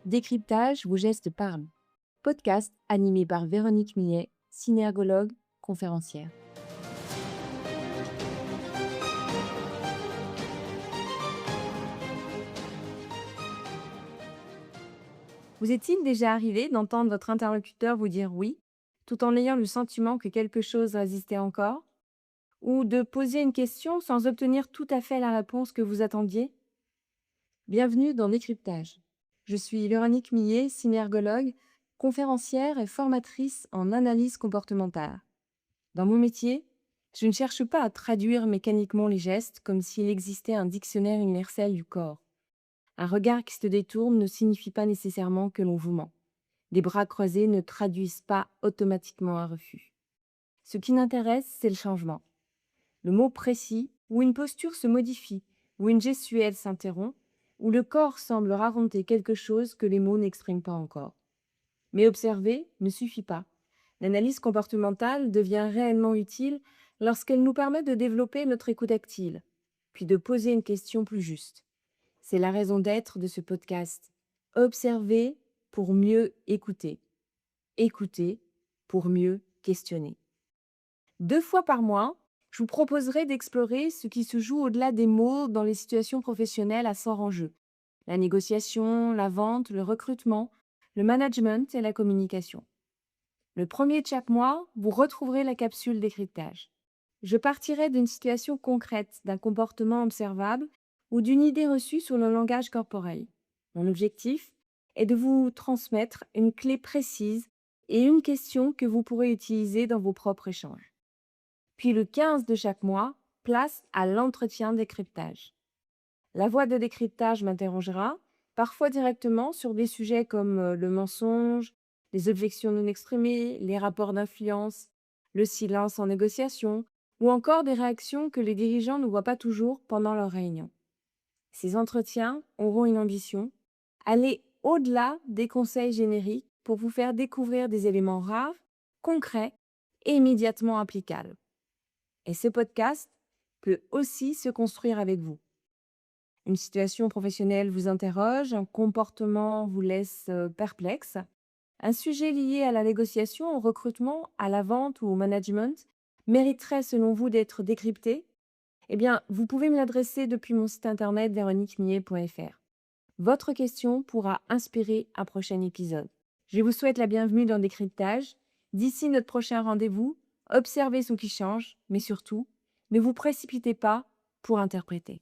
Décryptage, vos gestes parlent. Podcast animé par Véronique Millet, synergologue, conférencière. Vous est-il déjà arrivé d'entendre votre interlocuteur vous dire oui, tout en ayant le sentiment que quelque chose résistait encore? Ou de poser une question sans obtenir tout à fait la réponse que vous attendiez? Bienvenue dans Décryptage. Je suis Véronique Millet, synergologue, conférencière et formatrice en analyse comportementale. Dans mon métier, je ne cherche pas à traduire mécaniquement les gestes comme s'il existait un dictionnaire universel du corps. Un regard qui se détourne ne signifie pas nécessairement que l'on vous ment. Des bras croisés ne traduisent pas automatiquement un refus. Ce qui m'intéresse, c'est le changement. Le mot précis, où une posture se modifie, où une gestuelle s'interrompt, où le corps semble raconter quelque chose que les mots n'expriment pas encore. Mais observer ne suffit pas. L'analyse comportementale devient réellement utile lorsqu'elle nous permet de développer notre écoute active, puis de poser une question plus juste. C'est la raison d'être de ce podcast. Observer pour mieux écouter. Écouter pour mieux questionner. 2 fois par mois, je vous proposerai d'explorer ce qui se joue au-delà des mots dans les situations professionnelles à fort enjeu. La négociation, la vente, le recrutement, le management et la communication. Le premier de chaque mois, vous retrouverez la capsule décryptage. Je partirai d'une situation concrète, d'un comportement observable ou d'une idée reçue sur le langage corporel. Mon objectif est de vous transmettre une clé précise et une question que vous pourrez utiliser dans vos propres échanges. Puis le 15 de chaque mois, place à l'entretien décryptage. La voix de décryptage m'interrogera, parfois directement sur des sujets comme le mensonge, les objections non exprimées, les rapports d'influence, le silence en négociation, ou encore des réactions que les dirigeants ne voient pas toujours pendant leurs réunions. Ces entretiens auront une ambition, aller au-delà des conseils génériques pour vous faire découvrir des éléments rares, concrets et immédiatement applicables. Et ce podcast peut aussi se construire avec vous. Une situation professionnelle vous interroge, un comportement vous laisse perplexe, un sujet lié à la négociation, au recrutement, à la vente ou au management mériterait selon vous d'être décrypté? Eh bien, vous pouvez me l'adresser depuis mon site internet véroniquemillet.fr. Votre question pourra inspirer un prochain épisode. Je vous souhaite la bienvenue dans Décryptage. D'ici notre prochain rendez-vous, observez ce qui change, mais surtout, ne vous précipitez pas pour interpréter.